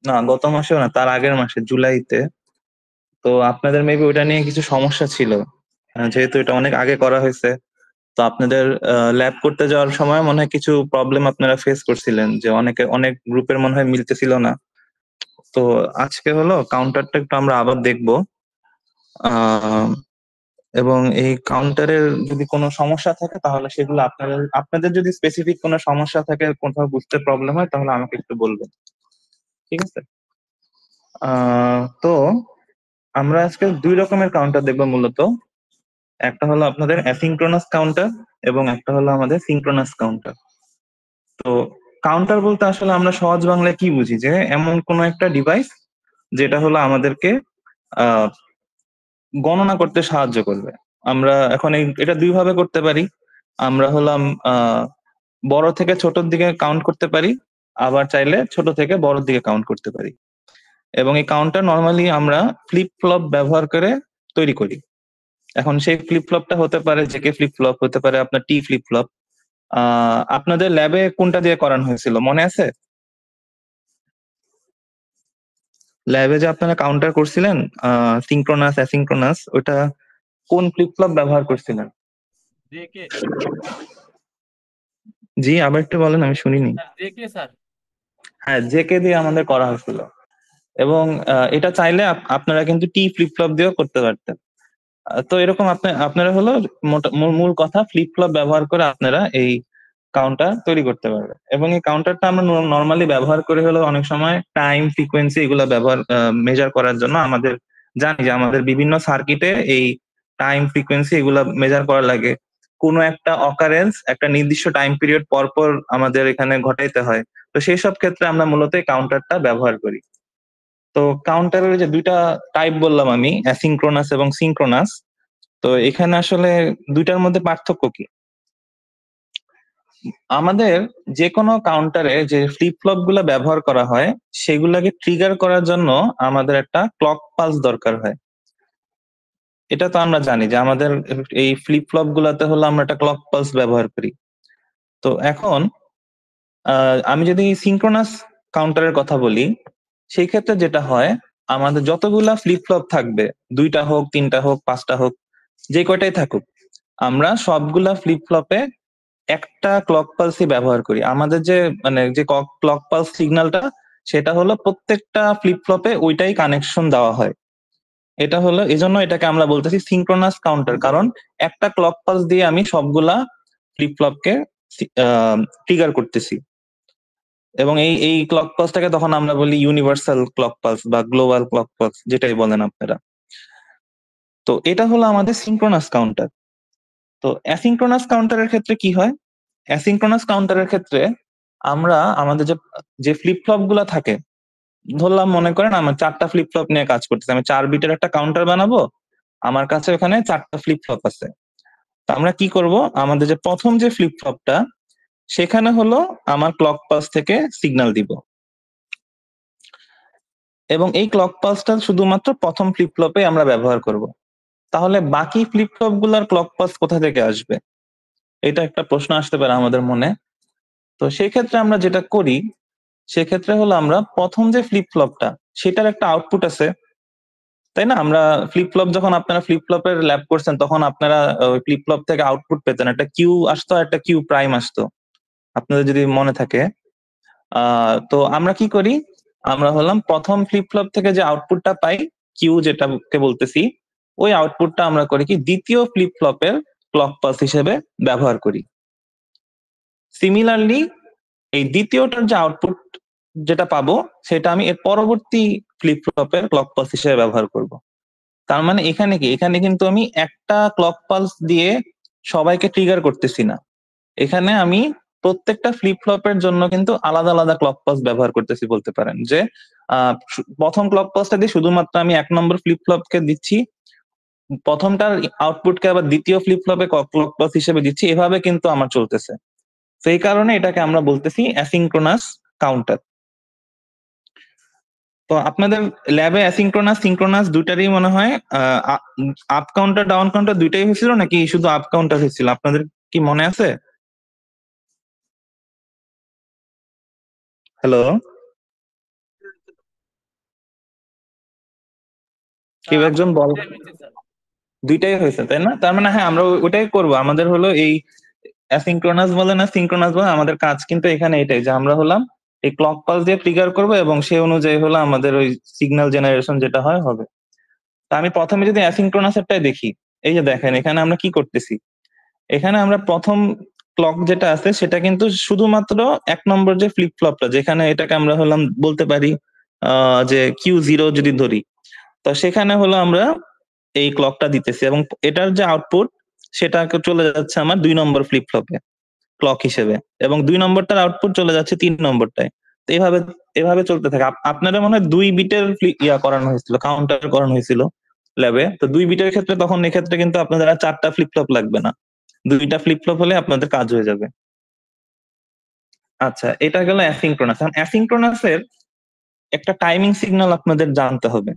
না, গত মাসেও না, তার আগের মাসে জুলাইতে। তো আপনাদের মেবি ওইটা নিয়ে কিছু সমস্যা ছিল, যেহেতু এটা অনেক আগে করা হয়েছে। তো আপনাদের ল্যাব করতে যাওয়ার সময় মনে হয় কিছু প্রবলেম আপনারা ফেস করছিলেন, যে অনেক গ্রুপের মনে হয় মিলতেছিল না। তো আজকে হলো কাউন্টারটা একটু আমরা আবার দেখবো। আহ এবং এই কাউন্টারের যদি কোনো সমস্যা থাকে তাহলে সেগুলো আপনাদের আপনাদের যদি স্পেসিফিক কোনো সমস্যা থাকে, কোথাও বুঝতে প্রবলেম হয়, তাহলে আমাকে একটু বলবেন। ঠিক আছে। তো আমরা আজকে দুই রকমের কাউন্টার দেখবো মূলত। একটা হলো আপনাদের অ্যাসিঙ্ক্রোনাস কাউন্টার এবং একটা হলো আমাদের সিঙ্ক্রোনাস কাউন্টার। তো কাউন্টার বলতে আসলে আমরা সহজ বাংলায় কি বুঝি, যে এমন কোন একটা ডিভাইস যেটা হলো আমাদেরকে আহ গণনা করতে সাহায্য করবে। আমরা এখন এটা দুই ভাবে করতে পারি। আমরা হলাম বড় থেকে ছোটর দিকে কাউন্ট করতে পারি, আবার চাইলে ছোট থেকে বড়র দিকে কাউন্ট করতে পারি। এবং এই কাউন্টার নর্মালি আমরা ফ্লিপ ফ্লপ ব্যবহার করে তৈরি করি। এখন সেই ফ্লিপ ফ্লপটা হতে পারে জেকে ফ্লিপ ফ্লপ, হতে পারে আপনার টি ফ্লিপ ফ্লপ। আপনাদের ল্যাবে কোনটা দিয়ে করানো হয়েছিল মনে আছে? ল্যাবে যে আপনারা কাউন্টার করছিলেন, সিঙ্ক্রোনাস অ্যাসিঙ্ক্রোনাস, ওটা কোন ফ্লিপ ফ্লপ ব্যবহার করছিলেন? জেকে। জি, আবার একটু বলেন, আমি শুনিনি। হ্যাঁ, জেকে স্যার। হ্যাঁ, জেকে দিয়ে আমাদের করা হয়েছিল। এবং এটা চাইলে আপনারা কিন্তু টি ফ্লিপ ফ্লপ দিয়েও করতে পারতেন। তো এরকম আপনারা হলো মূল কথা, ফ্লিপ ফ্লপ ব্যবহার করে আপনারা এই কাউন্টার তৈরি করতে পারবেন। এবং এই কাউন্টারটা আমরা নর্মালি ব্যবহার করে হলো অনেক সময় টাইম ফ্রিকোয়েন্সি এগুলো ব্যবহার মেজার করার জন্য। আমাদের জানি যে আমাদের বিভিন্ন সার্কিটে এই টাইম ফ্রিকোয়েন্সি এগুলা মেজার করা লাগে। কোনো একটা অকারেন্স একটা নির্দিষ্ট টাইম পিরিয়ড পর পর আমাদের এখানে ঘটাইতে হয়। তো সেই সব ক্ষেত্রে আমরা মূলত এই কাউন্টারটা ব্যবহার করি। তো কাউন্টারের যে দুইটা টাইপ বললাম আমি, অ্যাসিঙ্ক্রোনাস এবং সিঙ্ক্রোনাস। তো এখানে আসলে দুইটার মধ্যে পার্থক্য কি? আমাদের যে কোনো কাউন্টারে যে ফ্লিপ ফ্লপ গুলা ব্যবহার করা হয়, সেগুলাকে ট্রিগার করার জন্য আমাদের একটা ক্লক পালস দরকার হয়। এটা তো আমরা জানি যে আমাদের এই ফ্লিপ ফ্লপ গুলাতে হলো আমরা একটা ক্লক পালস ব্যবহার করি। তো এখন আমি যদি সিঙ্ক্রোনাস কাউন্টারের কথা বলি, সেই ক্ষেত্রে যেটা হয়, আমাদের যতগুলা ফ্লিপ ফ্লপ থাকবে, দুইটা হোক, তিনটা হোক, পাঁচটা হোক, যে কয়টাই থাকুক, আমরা সবগুলা ফ্লিপ ফ্লপে একটা ক্লক পালসই ব্যবহার করি। আমাদের যে মানে যে ক্লক পালস সিগন্যালটা, সেটা হলো প্রত্যেকটা ফ্লিপ ফ্লপে ওইটাই কানেকশন দেওয়া হয়। এটা হলো এজন্য এটাকে আমরা বলতেছি সিঙ্ক্রোনাস কাউন্টার, কারণ একটা ক্লক পালস দিয়ে আমি সবগুলা ফ্লিপ ফ্লপকে ট্রিগার করতেছি। এবং এই এই ক্লক পালসটাকে তখন আমরা বলি ইউনিভার্সাল ক্লক পালস বা গ্লোবাল ক্লক পালস, যেটাই বলেন আপনারা। তো এটা হলো আমাদের সিঙ্ক্রোনাস কাউন্টার। তো অ্যাসিঙ্ক্রোনাস কাউন্টারের ক্ষেত্রে কি হয়? অ্যাসিঙ্ক্রোনাস কাউন্টারের ক্ষেত্রে আমরা আমাদের যে যে ফ্লিপ ফ্লপ গুলা থাকে, ধরলাম মনে করেন আমার চারটা ফ্লিপ ফ্লপ নিয়ে কাজ করতেছে, আমি 4 বিটের একটা কাউন্টার বানাবো। আমার কাছে ওখানে চারটা ফ্লিপ ফ্লপ আছে। তো আমরা কি করব, আমাদের যে প্রথম যে ফ্লিপ ফ্লপটা, সেখানে হলো আমার ক্লক পালস থেকে সিগন্যাল দিব। এবং এই ক্লক পালসটা শুধুমাত্র প্রথম ফ্লিপ ফ্লপে আমরা ব্যবহার করব। তাহলে বাকি ফ্লিপ ফ্লপ গুলার ক্লক পালস কোথা থেকে আসবে? এটা একটা প্রশ্ন আসতে পারে আমাদের মনে। তো সেই ক্ষেত্রে আমরা যেটা করি, সেক্ষেত্রে হলো আমরা প্রথম যে ফ্লিপ ফ্লপটা, সেটার একটা আউটপুট আছে, তাই না? আমরা ফ্লিপ ফ্লপ, যখন আপনারা ফ্লিপ ফ্লপের ল্যাব করছেন, তখন আপনারা ওই ফ্লিপ ফ্লপ থেকে আউটপুট পেতেন, একটা কিউ আসতো আর একটা কিউ প্রাইম আসতো, আপনাদের যদি মনে থাকে। তো আমরা কি করি, আমরা হলাম প্রথম ফ্লিপ ফ্লপ থেকে যে আউটপুটটা পাই, কিউ যেটাকে বলতেছি, ওই আউটপুটটা আমরা করি কি দ্বিতীয় ফ্লিপ ফ্লপের ক্লক পালস হিসেবে ব্যবহার করি। সিমিলারলি এই দ্বিতীয়টার যে আউটপুট যেটা পাবো, সেটা আমি এর পরবর্তী ফ্লিপ ফ্লপের ক্লক পালস হিসেবে ব্যবহার করব। তার মানে এখানে কি, এখানে কিন্তু আমি একটা ক্লক পালস দিয়ে সবাইকে ট্রিগার করতেছি না। এখানে আমি প্রত্যেকটা ফ্লিপ ফ্লপের জন্য কিন্তু আলাদা আলাদা ক্লক পালস ব্যবহার করতেছি বলতে পারেন। যে প্রথম ক্লক পালসটা দিয়ে শুধুমাত্র আমি 1 নম্বর ফ্লিপ ফ্লপকে দিচ্ছি, প্রথমটার আউটপুটকে আবার দ্বিতীয় ফ্লিপ ফ্লপে ক্লক পালস হিসেবে দিচ্ছি, এভাবে কিন্তু আমার চলতেছে। সেই কারণে এটাকে আমরা বলতেছি অ্যাসিঙ্ক্রোনাস কাউন্টার। তো আপনাদের ল্যাবে অ্যাসিঙ্ক্রোনাস সিঙ্ক্রোনাস দুইটারই মনে হয় আপ কাউন্টার ডাউন কাউন্টার দুইটাই হয়েছিল, নাকি শুধু আপ কাউন্টার হয়েছিল? আপনাদের কি মনে আছে? হ্যালো? কেউ একজন বল। দুইটাই হয়েছে তাই না? তার মানে হ্যাঁ, আমরা ওটাই করব। আমাদের হলো এই অ্যাসিঙ্ক্রোনাস বলে না সিঙ্ক্রোনাস বলে, আমাদের কাজ কিন্তু এখানে এটাই যে আমরা হলাম এই ক্লক পালস দিয়ে ট্রিগার করব এবং সেই অনুযায়ী হলো আমাদের ওই সিগন্যাল জেনারেশন যেটা হয় হবে। তা আমি প্রথমে যদি অ্যাসিঙ্ক্রোনাসেরটাই দেখি, এই যে দেখেন এখানে আমরা কি করতেছি। এখানে আমরা প্রথম ক্লক যেটা আছে সেটা কিন্তু শুধুমাত্র 1 নম্বর যে ফ্লিপ ফ্লপটা, যেখানে এটাকে আমরা হলাম বলতে পারি যে Q0 যদি ধরি, তো সেখানে হলো আমরা এই ক্লকটা দিতেছি এবং এটার যে আউটপুট সেটা চলে যাচ্ছে আমার 2 নম্বর ফ্লিপ ফ্লপে ক্লক হিসেবে, এবং 2 নম্বরটার আউটপুট চলে যাচ্ছে 3 নম্বরটায়। তো এইভাবে এভাবে চলতে থাকে। আপনারা মনে হয় 2 বিটের করানো হয়েছিল, কাউন্টার করানো হয়েছিল ল্যাবে। তো 2 বিটের ক্ষেত্রে তখন এক্ষেত্রে কিন্তু আপনাদের আর 4টা ফ্লিপ ফ্লপ লাগবে না, 2টা ফ্লিপ ফ্লপ হলে আপনাদের কাজ হয়ে যাবে। আচ্ছা, এটা গেল অ্যাসিঙ্ক্রোনাস। এখন অ্যাসিঙ্ক্রোনাসের একটা টাইমিং সিগন্যাল আপনাদের জানতে হবে।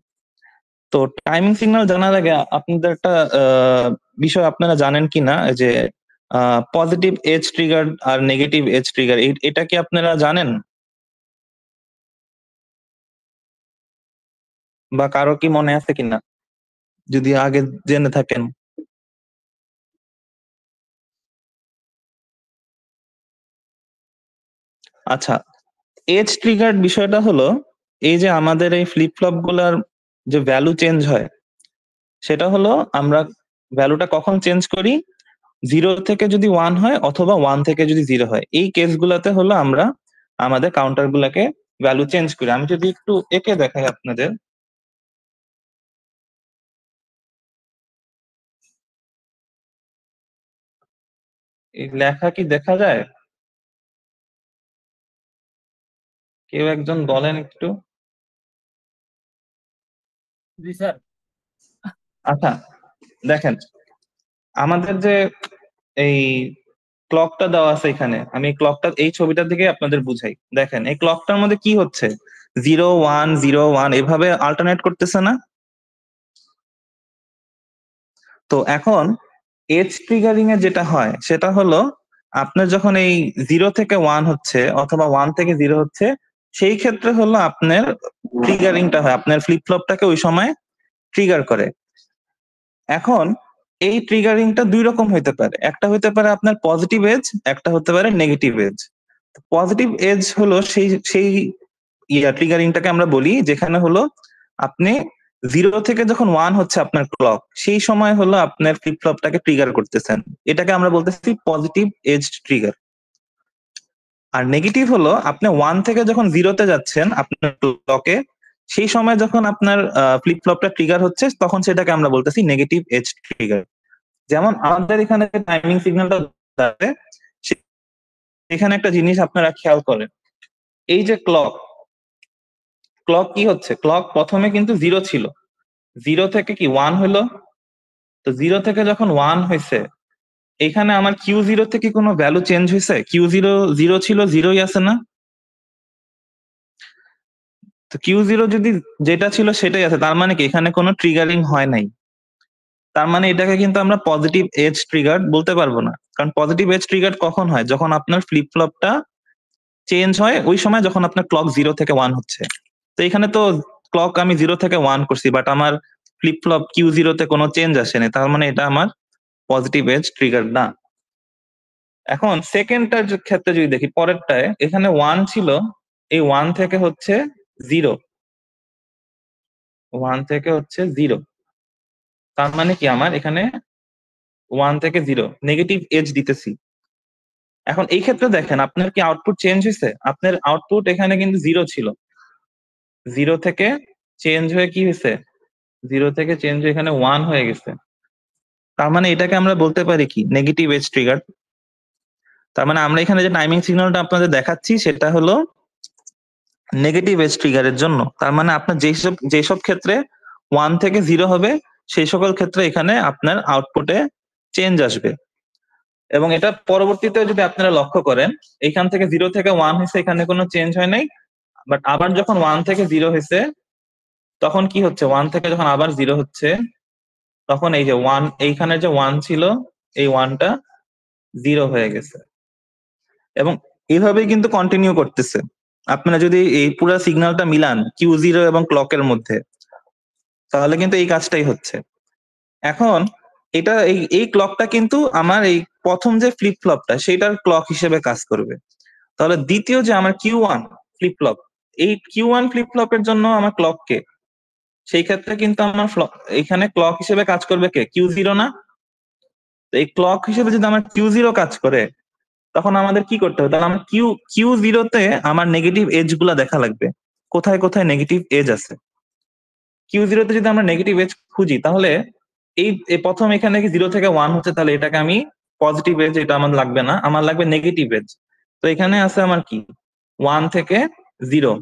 তো টাইমিং সিগন্যাল জানার আগে আপনাদের একটা বিষয় আপনারা জানেন কিনা, যে পজিটিভ এজ ট্রিগার আর নেগেটিভ এজ ট্রিগার, এটা কি আপনারা জানেন বা কারো কি মনে আছে কিনা, যদি আগে জেনে থাকেন? আচ্ছা, এজ ট্রিগার বিষয়টা হলো এই যে আমাদের এই ফ্লিপ ফ্লপ গুলার যে ভ্যালু চেঞ্জ হয়, সেটা হলো আমরা ভ্যালুটা কখন চেঞ্জ করি, 0 থেকে যদি 1 হয় অথবা 1 থেকে যদি 0 হয়, এই কেস গুলাতে হলো আমরা আমাদের কাউন্টার গুলাকে ভ্যালু চেঞ্জ করি। আমি যদি একটু একে দেখাই আপনাদের, এই লেখা কি দেখা যায়? কেউ একজন বলেন একটু। জি স্যার। আচ্ছা, দেখেন আমাদের যে এই ক্লকটা দেওয়া আছে এখানে, আমি ক্লকটা এই ছবিটা থেকে আপনাদের বুঝাই। দেখেন এই ক্লকটার মধ্যে কি হচ্ছে, 0 1 0 1 এভাবে আল্টারনেট করতেছে না? তো এখন এজ ট্রিগারিং এ যেটা হয় সেটা হলো আপনার যখন এই 0 থেকে 1 হচ্ছে অথবা 1 থেকে 0 হচ্ছে, সেই ক্ষেত্রে হলো আপনার ট্রিগারিংটা হয়, আপনার ফ্লিপ ফ্লপটাকে ওই সময় ট্রিগার করে। এখন এই ট্রিগারিংটা 2 রকম হইতে পারে, একটা হইতে পারে আপনার পজিটিভ এজ, একটা হতে পারে নেগেটিভ এজ। পজিটিভ এজ হলো সেই সেই ট্রিগারিংটাকে আমরা বলি যেখানে হলো আপনি 0 থেকে যখন 1 হচ্ছে আপনার ক্লক, সেই সময় হলো আপনার ফ্লিপ ফ্লপটাকে ট্রিগার করতেছেন, এটাকে আমরা বলতেছি পজিটিভ এজ ট্রিগার। আর নেগেটিভ হলো আপনি 1 থেকে যখন 0-তে যাচ্ছেন আপনার ক্লকে, সেই সময় যখন আপনার ফ্লিপ ফ্লপটা ট্রিগার হচ্ছে তখন সেটাকে আমরা বলতেছি নেগেটিভ এজ ট্রিগার। যেমন আমাদের এখানে টাইমিং সিগন্যালটা আছে, এখানে একটা জিনিস আপনারা খেয়াল করেন, এই যে ক্লক, ক্লক কি হচ্ছে, ক্লক প্রথমে কিন্তু 0 ছিল, 0 থেকে কি 1 হলো। তো 0 থেকে যখন 1 হয়েছে, এখানে আমার Q0 থেকে কোনো ভ্যালু চেঞ্জ হয়েছে? Q0 0 ছিল, 0ই আছে না? তো Q0 যদি যেটা ছিল সেটাই আছে, তার মানে কি এখানে কোনো ট্রিগারিং হয় নাই। তার মানে এটাকে কিন্তু আমরা পজিটিভ এজ ট্রিগার বলতে পারবো না, কারণ পজিটিভ এজ ট্রিগার কখন হয়, যখন আপনার ফ্লিপ ফ্লপটা চেঞ্জ হয় ওই সময় যখন আপনার ক্লক 0 থেকে 1 হচ্ছে। তো এখানে তো ক্লক আমি 0 থেকে 1 করছি, বাট আমার ফ্লিপ ফ্লপ Q0-তে কোনো চেঞ্জ আসেনি, তার মানে এটা আমার পজিটিভ এজ ট্রিগার না। এখন সেকেন্ডটার ক্ষেত্রে যদি দেখি, পরেরটায় এখানে 1 ছিল, এই 1 থেকে হচ্ছে 0, 1 থেকে হচ্ছে 0, তার মানে কি আমার এখানে 1 থেকে 0 নেগেটিভ এজ দিতেছি। এখন এই ক্ষেত্রে দেখেন আপনার কি আউটপুট চেঞ্জ হয়েছে, আপনার আউটপুট এখানে কিন্তু 0 ছিল, 0 থেকে চেঞ্জ হয়ে কি হয়েছে, 0 থেকে চেঞ্জ হয়ে এখানে 1 হয়ে গেছে। তার মানে এটাকে আমরা বলতে পারি কি নেগেটিভ এজ ট্রিগার। তার মানে আমরা এখানে যে টাইমিং সিগন্যালটা আপনাদের দেখাচ্ছি সেটা হলো নেগেটিভ এজ ট্রিগারের জন্য। তার মানে আপনার যেসব যেসব ক্ষেত্রে 1 থেকে 0 হবে, সেই সকল ক্ষেত্রে এখানে আপনার আউটপুটে চেঞ্জ আসবে। এবং এটা পরবর্তীতে যদি আপনারা লক্ষ্য করেন, এখান থেকে 0 থেকে 1 হয়েছে, এখানে কোনো চেঞ্জ হয় নাই, বাট আবার যখন 1 থেকে 0 হয়েছে তখন কি হচ্ছে, 1 থেকে যখন আবার 0 হচ্ছে তখন এই যে 1, এইখানে যে 1 ছিল এই 1টা 0 হয়ে গেছে। এবং এইভাবেই কিন্তু কন্টিনিউ করতেছে। আপনারা যদি এই পুরো সিগন্যালটা মিলান Q0 এবং ক্লকের মধ্যে, তাহলে কিন্তু এই কাজটাই হচ্ছে। এখন এটা এই ক্লকটা কিন্তু আমার এই প্রথম যে ফ্লিপ ফ্লপটা সেটার ক্লক হিসেবে কাজ করবে। তাহলে দ্বিতীয় যে আমার Q1 ফ্লিপ ফ্লপ, এই Q1 ফ্লিপ ফ্লপের জন্য আমার ক্লক কে, সেই ক্ষেত্রে কিন্তু আমার এখানে ক্লক হিসেবে কাজ করবে কে, Q0 না? তো এই ক্লক হিসেবে যদি আমার Q0 কাজ করে, তখন আমাদের কি করতে হবে? তাহলে আমার Q0 তে আমার নেগেটিভ এজ গুলা দেখা লাগবে, কোথায় কোথায় নেগেটিভ এজ আছে। Q0 তে যদি আমরা নেগেটিভ এজ খুঁজি, তাহলে এই প্রথম এখানে কি 0 থেকে 1 হচ্ছে, তাহলে এটাকে আমি পজিটিভ এজ, এটা আমার লাগবে না, আমার লাগবে নেগেটিভ এজ। তো এখানে আছে আমার কি 1 থেকে 0,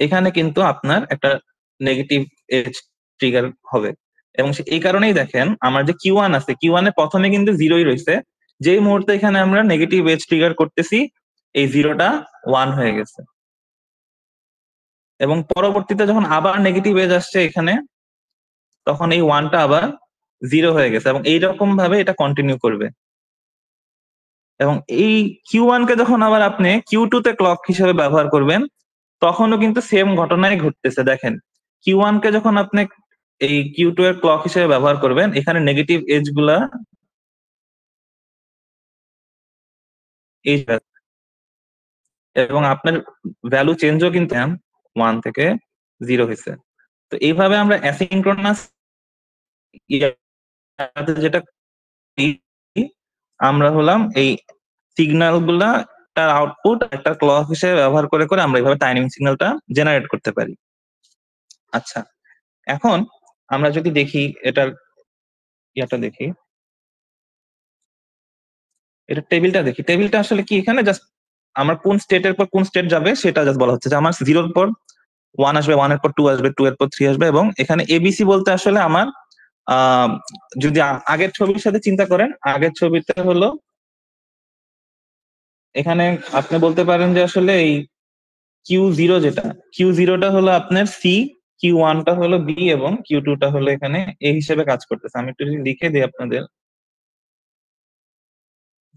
এখানে কিন্তু আপনার একটা নেগেটিভ এজ ট্রিগার হবে। এবং এই কারণেই দেখেন আমার যে Q1 আছে, Q1 এর প্রথমে কিন্তু 0ই রয়েছে, যেই মুহূর্তে এখানে আমরা নেগেটিভ এজ ট্রিগার করতেছি এই 0টা 1 হয়ে গেছে, এবং পরবর্তীতে যখন আবার নেগেটিভ এজ আসছে এখানে, তখন এই 1টা আবার 0 হয়ে গেছে, এবং এইরকম ভাবে এটা কন্টিনিউ করবে। এবং এই Q1 কে যখন আবার আপনি Q2 তে ক্লক হিসেবে ব্যবহার করবেন, তখনও কিন্তু সেম ঘটনাই ঘটতেছে। দেখেন Q1 কে যখন আপনি এই Q2 এর ক্লক হিসেবে ব্যবহার করবেন, এখানে নেগেটিভ এজ গুলা এই, এবং আপনার ভ্যালু চেঞ্জও কিন্তু 1 থেকে 0 হয়েছে। তো এইভাবে আমরা অ্যাসিনক্রোনাস যেটা করি, আমরা হলাম এই সিগন্যাল গুলা তার আউটপুট একটা ক্লক হিসেবে ব্যবহার করে করে আমরা এইভাবে টাইমিং সিগন্যালটা জেনারেট করতে পারি। আচ্ছা, এখন আমরা যদি দেখি এটার ইয়াটা দেখি, এটা টেবিলটা দেখি, টেবিলটা আসলে কি, এখানে জাস্ট আমার কোন স্টেটের পর কোন স্টেট যাবে সেটা জাস্ট বলা হচ্ছে, যে আমার 0-র পর 1 আসবে, 1 এর পর 2 আসবে, 2 এর পর 3 আসবে, এবং এখানে এবিসি বলতে আসলে আমার আহ যদি আগের ছবির সাথে চিন্তা করেন, আগের ছবিতে হলো এখানে আপনি বলতে পারেন যে আসলে এই Q0 যেটা, Q0টা হলো আপনার সি, Q1টা হলো বি, এবং Q2টা হলো এখানে এ হিসেবে কাজ করতেছে। আমি একটু যদি লিখে দিই আপনাদের,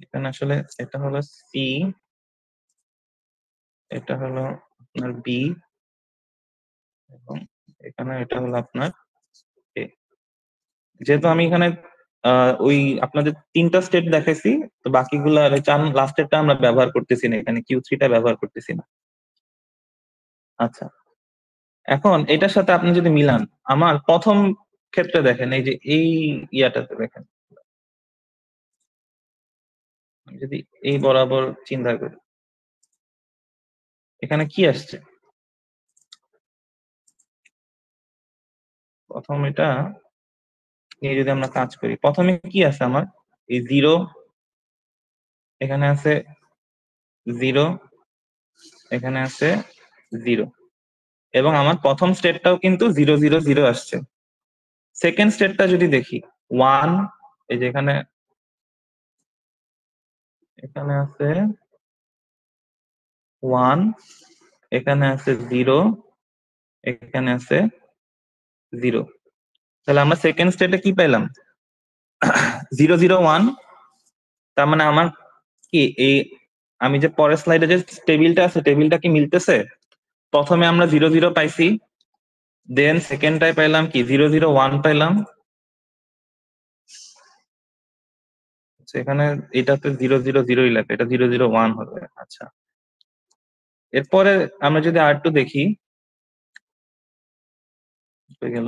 এখানে আসলে এটা হলো সি, এটা হলো আপনার বি, এবং এখানে এটা হলো আপনার এ। যেহেতু আমি এখানে ওই আপনাদের 3টা স্টেট দেখাইছি, তো বাকিগুলা লাস্টেরটা আমরা ব্যবহার করতেছি না, এখানে Q3টা ব্যবহার করতেছি না। আচ্ছা, এখন এটার সাথে আপনি যদি মিলান, আমার প্রথম ক্ষেত্রে দেখেন, এই যে এই ইয়াটাতে দেখেন, আমি যদি এই বরাবর চিন্তা করি, এখানে কি আসছে, প্রথম এটা নিয়ে যদি আমরা কাজ করি, প্রথমে কি আছে আমার, এই 0, এখানে আছে 0, এখানে আছে 0, এবং আমার প্রথম স্টেটটাও কিন্তু 0 0 0 আসছে। সেকেন্ড স্টেটটা যদি দেখি 1, এই যে এখানে এখানে আছে 1, এখানে আছে 0, এখানে আছে 0। তাহলে আমরা সেকেন্ড স্টেটে কি পেলাম, 0 0 1। তার মানে আমার কি এই, আমি যে পরের স্লাইডে যে টেবিলটা আছে, টেবিলটা কি মিলতেছে? প্রথমে আমরা 0 0 পাইছি, দেন সেকেন্ডটায় পাইলাম কি 0 0 1 পাইলাম, এখানে এটাতে 0 0 0ই লেখা, এটা 0 0 1 হবে। আচ্ছা, এরপরে আমরা যদি আর একটু দেখি, হয়ে গেল,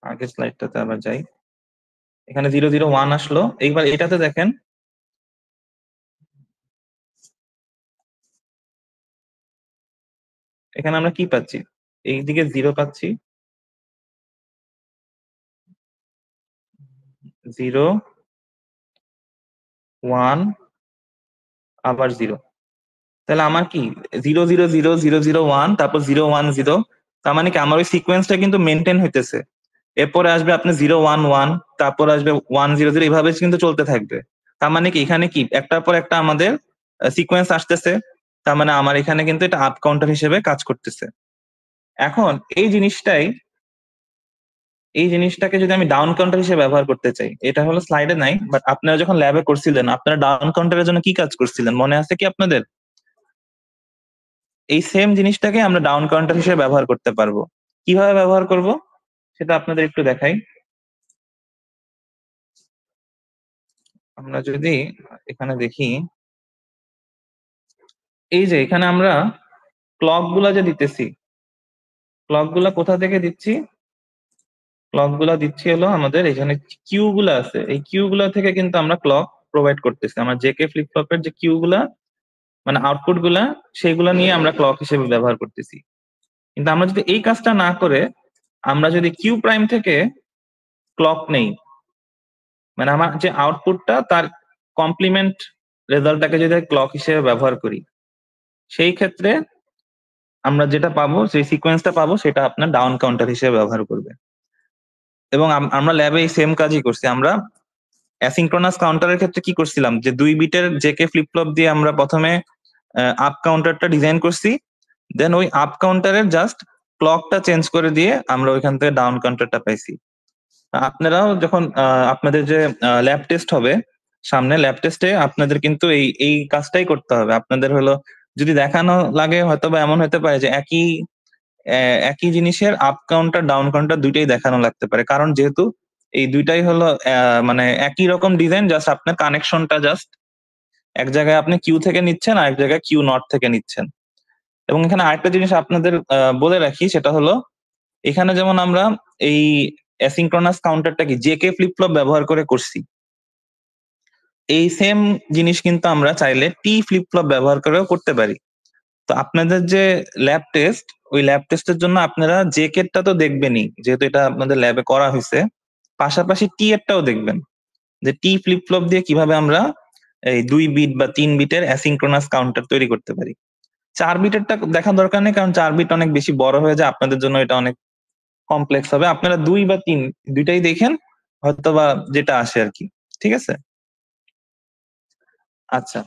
আগের স্লাইডটাতে আবার যাই, এখানে 0 0 1 আসলো। এইবার এটাতে দেখেন, এখানে আমরা কি পাচ্ছি, এইদিকে 0 পাচ্ছি, 0 1 আবার 0। তাহলে আমার কি 0 0 0 0 0 1, তারপর 0 1 0, তার মানে কি আমার ওই সিকোয়েন্সটা কিন্তু মেনটেন হইতেছে। এরপরে আসবে আপনি 0 1 1, তারপর আসবে 1 0 0, এভাবে কিন্তু চলতে থাকবে। তার মানে কি এখানে কি একটার পর একটা আমাদের সিকোয়েন্স আসতেছে, তার মানে আমার এখানে কিন্তু এটা আপ কাউন্টার হিসেবে কাজ করতেছে। এখন এই জিনিসটাকে যদি আমি ডাউন কাউন্টার হিসেবে ব্যবহার করতে চাই, এটা হলো স্লাইডে নাই, বাট আপনারা যখন ল্যাবে করছিলেন, আপনারা ডাউন কাউন্টারের জন্য কি কাজ করছিলেন মনে আছে কি আপনাদের? এই সেম জিনিসটাকে আমরা ডাউন কাউন্টার হিসেবে ব্যবহার করতে পারবো। কিভাবে ব্যবহার করব সেটা আপনাদের একটু দেখাই। আমরা যদি এখানে দেখি, এই যে এখানে আমরা ক্লক গুলা যে দিতেছি, ক্লক গুলা কোথা থেকে দিচ্ছি? ক্লক গুলা দিচ্ছি হলো আমাদের এখানে কিউ গুলা আছে, এই কিউ গুলা থেকে কিন্তু আমরা ক্লক প্রোভাইড করতেছি। আমরা জেকে ফ্লিপ ফ্লপের যে কিউ গুলা মানে আউটপুট গুলা, সেগুলা নিয়ে আমরা ক্লক হিসেবে ব্যবহার করতেছি। কিন্তু আমরা যদি এই কাজটা না করে আমরা যদি কিউ প্রাইম থেকে ক্লক নেই, মানে আমার যে আউটপুটটা তার কমপ্লিমেন্ট রেজাল্টটাকে যদি ক্লক হিসেবে ব্যবহার করি, সেই ক্ষেত্রে আমরা যেটা পাবো, সেই সিকোয়েন্সটা পাবো, সেটা আপনার ডাউন কাউন্টার হিসেবে ব্যবহার করবে। এবং আমরা ল্যাবে এই সেম কাজই করছি। আমরা অ্যাসিঙ্ক্রোনাস কাউন্টারের ক্ষেত্রে কি করছিলাম, যে 2 বিটের জেকে ফ্লিপ ফ্লপ দিয়ে আমরা প্রথমে আপ কাউন্টারটা ডিজাইন করছি, দেন ওই আপ কাউন্টারের জাস্ট ক্লকটা চেঞ্জ করে দিয়ে আমরা ওইখান থেকে ডাউন কাউন্টারটা পাইছি। আপনারাও যখন আপনাদের যে ল্যাব টেস্ট হবে সামনে, ল্যাব টেস্টে আপনাদের কিন্তু এই এই কাজটাই করতে হবে। আপনাদের হলো যদি দেখানো লাগে, হয়তো বা এমন হতে পারে যে একই জিনিসের আপ কাউন্টার ডাউন কাউন্টার দুইটাই দেখানো লাগতে পারে, কারণ যেহেতু এই দুইটাই হলো মানে একই রকম ডিজাইন, জাস্ট আপনার কানেকশনটা জাস্ট এক জায়গায় আপনি কিউ থেকে নিচ্ছেন, আরেক জায়গায় কিউ নট থেকে নিচ্ছেন। এবং এখানে আরেকটা জিনিস আপনাদের বলে রাখি, সেটা হলো এখানে যেমন আমরা এই অ্যাসিঙ্ক্রোনাস কাউন্টারটা কি জেকে ফ্লিপ ফ্লপ ব্যবহার করে করছি, এই সেম জিনিস কিন্তু আমরা চাইলে টি ফ্লিপ ফ্লপ ব্যবহার করেও করতে পারি। তো আপনাদের যে ল্যাব টেস্ট, ওই ল্যাব টেস্টের জন্য আপনারা জেকেরটা তো দেখবেনই, যেহেতু এটা আপনাদের ল্যাবে করা হয়েছে, পাশাপাশি টি এরটাও দেখবেন, যে টি ফ্লিপ ফ্লপ দিয়ে কিভাবে আমরা এই 2 বিট বা 3 বিটের অ্যাসিঙ্ক্রোনাস কাউন্টার তৈরি করতে পারি। 4 বিটেরটা দেখা দরকার নেই, কারণ 4 বিট অনেক বেশি বড় হয়ে যায়, আপনাদের জন্য এটা অনেক কমপ্লেক্স হবে। আপনারা 2 বা 3 দুইটাই দেখেন, হয়তোবা যেটা আসে আর কি। ঠিক আছে? আচ্ছা,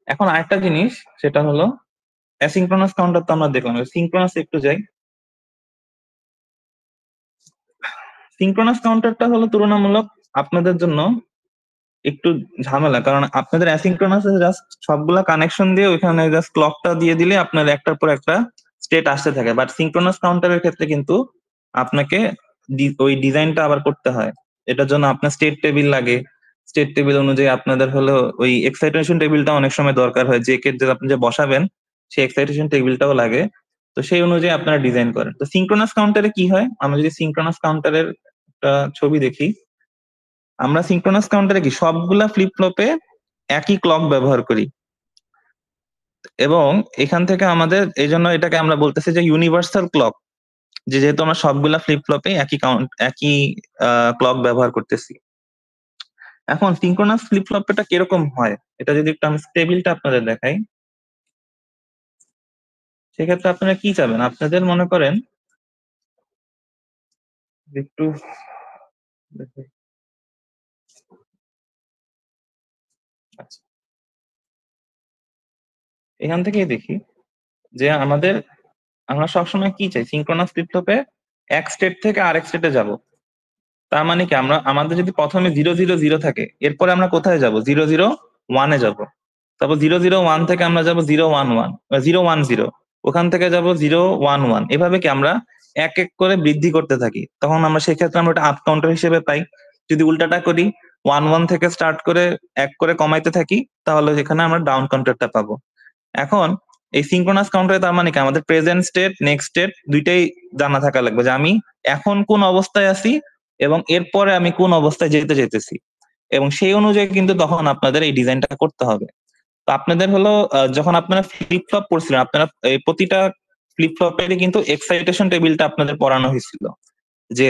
এখন আরেকটা জিনিস, সেটা হলো অ্যাসিঙ্ক্রোনাস কাউন্টার তো আমরা দেখলাম, সিঙ্ক্রোনাস একটু যাই। সিঙ্ক্রোনাস কাউন্টারটা হলো তুলনামূলক আপনাদের জন্য একটু ঝামেলা, কারণ আপনাদের অ্যাসিঙ্ক্রোনাস জাস্ট সবগুলা কানেকশন দিয়ে ওইখানে জাস্ট ক্লকটা দিয়ে দিলে আপনার একটার পর একটা স্টেট আসতে থাকে। বাট সিঙ্ক্রোনাস কাউন্টারের ক্ষেত্রে কিন্তু আপনাকে ওই ডিজাইনটা আবার করতে হয়। এটার জন্য আপনার স্টেট টেবিল লাগে, স্টেট টেবিল অনুযায়ী আপনাদের হলো ওই এক্সাইটেশন টেবিলটা অনেক সময় দরকার হয়, যে কে যে আপনি যে বসাবেন সেই এক্সাইটেশন টেবিলটাও লাগে। তো সেই অনুযায়ী আপনারা ডিজাইন করেন। তো সিঙ্ক্রোনাস কাউন্টারে কি হয়, আমরা যদি সিঙ্ক্রোনাস কাউন্টারের একটা ছবি দেখি, আমরা সিঙ্ক্রোনাস কাউন্টারে কি সবগুলা ফ্লিপ ফ্লপে একই ক্লক ব্যবহার করি। এবং এখান থেকে আমাদের এই জন্য এটাকে আমরা বলতেছি যে ইউনিভার্সাল ক্লক, যে যেহেতু আমরা সবগুলা ফ্লিপ ফ্লপে একই ক্লক ব্যবহার করতেছি। এখন সিঙ্ক্রোনাস ফ্লিপ ফ্লপটা কিরকম হয়, এটা যদি একটু আমি টেবিলটা আপনাদের দেখাই, সেক্ষেত্রে আপনারা কি চাবেন, আপনাদের মনে করেন একটু দেখাই। আচ্ছা, এখান থেকেই দেখি যে আমরা সবসময় কি চাই, সিঙ্ক্রোনাস ফ্লিপ ফ্লপে এক স্টেট থেকে আরেক স্টেটে যাব। তার মানে কি, আমাদের যদি প্রথমে 0 0 0 থাকে, এরপরে আমরা কোথায় যাব, 0 0 1-এ যাব। তারপর 0 0 1 থেকে আমরা যাব 0 1 1, 0 1 0, ওখান থেকে যাব 0 1 1, এভাবে কি আমরা এক এক করে বৃদ্ধি করতে থাকি। তখন আমরা সেক্ষেত্রে আমরা একটা আপ কাউন্টার হিসেবে পাই। যদি উল্টাটা করি, 1 1 থেকে স্টার্ট করে এক করে কমাইতে থাকি, তাহলে সেখানে আমরা ডাউন কাউন্টারটা পাবো। এখন এই সিঙ্ক্রোনাস কাউন্টারে তার মানে কি, আমাদের প্রেজেন্ট স্টেট নেক্সট স্টেট দুইটাই জানা থাকা লাগবে, যে আমি এখন কোন অবস্থায় আছি এবং এরপরে আমি কোন অবস্থায় যেতে যেতেছি, এবং সেই অনুযায়ী কিন্তু তখন আপনাদের এই ডিজাইনটা করতে হবে। তো আপনাদের হলো যখন আপনারা ফ্লিপ ফ্লপ করছিলেন, আপনারা এই প্রতিটা ফ্লিপ ফ্লপেরই কিন্তু এক্সাইটেশন টেবিলটা আপনাদের পড়ানো হয়েছিল, যে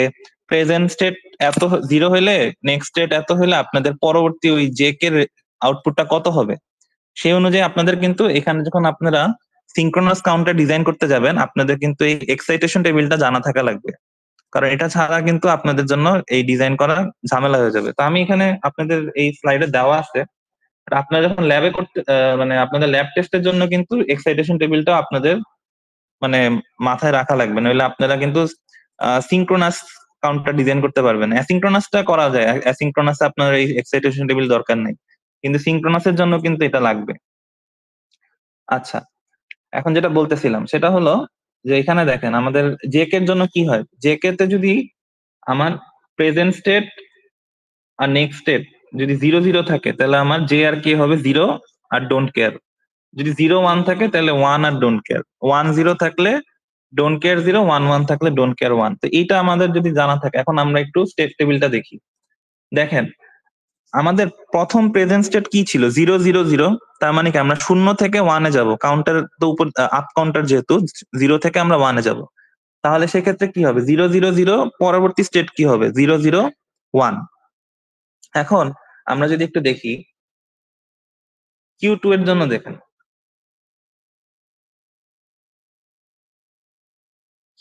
প্রেজেন্ট স্টেট এত 0 হলে, নেক্সট স্টেট এত হলে আপনাদের পরবর্তী ওই জেক এর আউটপুটটা কত হবে। সেই অনুযায়ী আপনাদের কিন্তু এখানে যখন আপনারা সিঙ্ক্রোনাস কাউন্টার ডিজাইন করতে যাবেন, আপনাদের কিন্তু এই এক্সাইটেশন টেবিলটা জানা থাকা লাগবে, কারণ এটা ছাড়া কিন্তু আপনাদের জন্য এই ডিজাইন করা ঝামেলা হয়ে যাবে। তো আমি এখানে আপনাদের এই স্লাইডে দেওয়া আছে, আর আপনারা যখন ল্যাবে করতে মানে আপনাদের ল্যাব টেস্টের জন্য কিন্তু এক্সাইটেশন টেবিলটা আপনাদের মানে মাথায় রাখা লাগবে, নইলে আপনারা কিন্তু সিঙ্ক্রোনাস কাউন্টার ডিজাইন করতে পারবেন। অ্যাসিঙ্ক্রোনাসটা করা যায়, অ্যাসিঙ্ক্রোনাসে আপনার এই এক্সাইটেশন টেবিল দরকার নেই, কিন্তু সিঙ্ক্রোনাসের জন্য কিন্তু এটা লাগবে। আচ্ছা, এখন যেটা বলতেছিলাম সেটা হলো যে এখানে দেখেন আমাদের জেকে এর জন্য কি হয়, জেকে তে যদি আমার প্রেজেন্ট স্টেট আর নেক্সট স্টেট যদি 0 0 থাকে তাহলে আমার জে আর কে হবে 0 আর ডোন্ট কেয়ার। যদি 0 1 থাকে তাহলে 1 আর ডোন্ট কেয়ার। 1 0 থাকলে ডোন্ট কেয়ার 0, 1 1 থাকলে ডোন্ট কেয়ার 1। তো এইটা আমাদের যদি জানা থাকে, এখন আমরা একটু স্টেট টেবিলটা দেখি। দেখেন আমাদের প্রথম প্রেজেন্ট স্টেট কি ছিল, 0 0 0। তার মানে কি আমরা 0 থেকে 1-এ যাব, কাউন্টার তো উপর আপ কাউন্টার যেহেতু 0 থেকে আমরা 1-এ যাব। তাহলে সেক্ষেত্রে কি হবে, 0 0 0 পরবর্তী স্টেট কি হবে, 0 0 1। এখন আমরা যদি একটু দেখি Q2 এর জন্য, দেখেন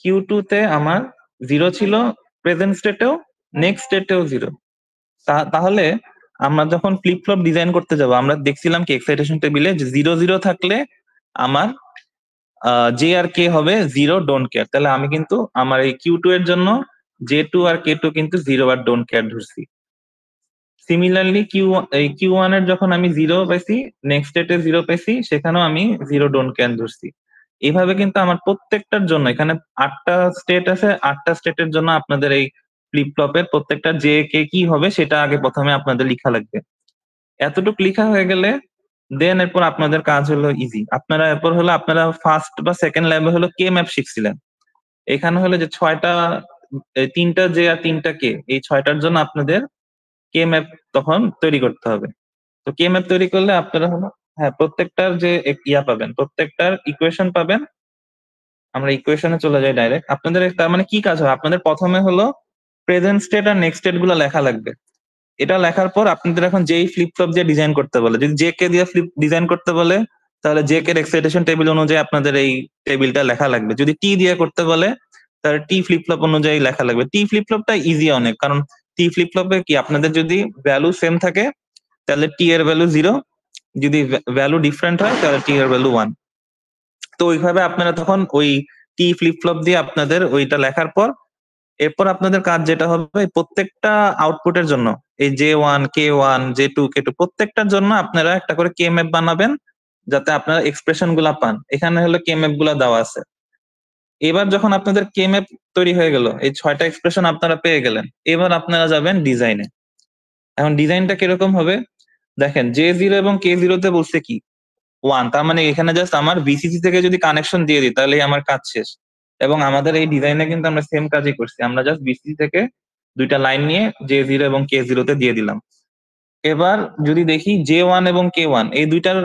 Q2 তে আমার 0 ছিল প্রেজেন্ট স্টেটেও, নেক্সট স্টেটেও 0। তাহলে আমরা যখন ফ্লিপ ফ্লপ ডিজাইন করতে যাব, আমরা দেখছিলাম কি এক্সাইটেশন টেবিলে যে 0 0 থাকলে আমার জে আর কে হবে 0 ডোন্ট কেয়ার। তাহলে আমি কিন্তু আমার এই Q2 এর জন্য J2 আর K2 কিন্তু 0 আর ডোন্ট কেয়ার ধরছি। সিমিলারলি Q1 এর যখন আমি 0 পাইছি, নেক্সট স্টেটে 0 পাইছি, সেখানেও আমি 0 ডোন্ট কেয়ার ধরছি। এইভাবে কিন্তু আমার প্রত্যেকটার জন্য, এখানে 8টা স্টেট আছে, 8টা স্টেটের জন্য আপনাদের এই ফ্লিপ ফ্লপের প্রত্যেকটা জে কে কি হবে সেটা আগে প্রথমে আপনাদের লিখা লাগবে। এতটুকু লিখা হয়ে গেলে দেন এরপর আপনাদের কাজ হলো ইজি। আপনারা এরপর হলো আপনারা ফার্স্ট বা সেকেন্ড ল্যাবে হলো কে ম্যাপ শিখছিলেন। এখানে হলো যে 6টা, 3টা জে আর 3টা কে, এই 6টার জন্য আপনাদের কে ম্যাপ তখন তৈরি করতে হবে। তো কে ম্যাপ তৈরি করলে আপনারা হলো, হ্যাঁ, প্রত্যেকটার যে ইয়া পাবেন, প্রত্যেকটার ইকুয়েশন পাবেন। আমরা ইকুয়েশনে চলে যাই ডাইরেক্ট। আপনাদের তার মানে কি কাজ হবে, আপনাদের প্রথমে হলো প্রেজেন্ট স্টেট আর নেক্সট স্টেট গুলো লেখা লাগবে। এটা লেখার পর আপনাদের এখন যেই ফ্লিপ ফ্লপ দিয়ে ডিজাইন করতে বলে, যদি জে কে দিয়ে ফ্লিপ ডিজাইন করতে বলে তাহলে জে কে এক্সাইটেশন টেবিল অনুযায়ী আপনাদের এই টেবিলটা লেখা লাগবে। যদি টি দিয়ে করতে বলে তাহলে টি ফ্লিপ ফ্লপ অনুযায়ী লেখা লাগবে। টি ফ্লিপ ফ্লপটা ইজি অনেক, কারণ টি ফ্লিপ ফ্লপে কি আপনাদের যদি ভ্যালু সেম থাকে তাহলে টি এর ভ্যালু 0, যদি ভ্যালু ডিফারেন্ট হয় তাহলে টি এর ভ্যালু 1। তো ওইভাবে আপনারা তখন ওই টি ফ্লিপ ফ্লপ দিয়ে আপনাদের ওইটা লেখার পর এরপর আপনাদের কাজ যেটা হবে, প্রত্যেকটা আউটপুটের জন্য এই J1 K1 J2 K2 প্রত্যেকটার জন্য আপনারা একটা করে কে ম্যাপ বানাবেন, যাতে আপনারা এক্সপ্রেশন গুলা পান। এখানে হলো কে ম্যাপ গুলা দেওয়া আছে। এবার যখন আপনাদের কে ম্যাপ তৈরি হয়ে গেল, এই 6টা এক্সপ্রেশন আপনারা পেয়ে গেলেন, এবার আপনারা যাবেন ডিজাইনে। এখন ডিজাইনটা কিরকম হবে, দেখেন J0 এবং K0 তে বলছে কি 1, তার মানে এখানে জাস্ট আমার ভিসিসি থেকে যদি কানেকশন দিয়ে দিই তাহলে আমার কাজ শেষ। এবং আমাদের এই ডিজাইনে কিন্তু আমরা সেম কাজই করছি, আমরা জাস্ট ভিসিসি থেকে দুইটা লাইন নিয়ে J0 এবং K0 তে দিয়ে দিলাম। এবার যদি দেখি J1 এবং K1 এই দুইটার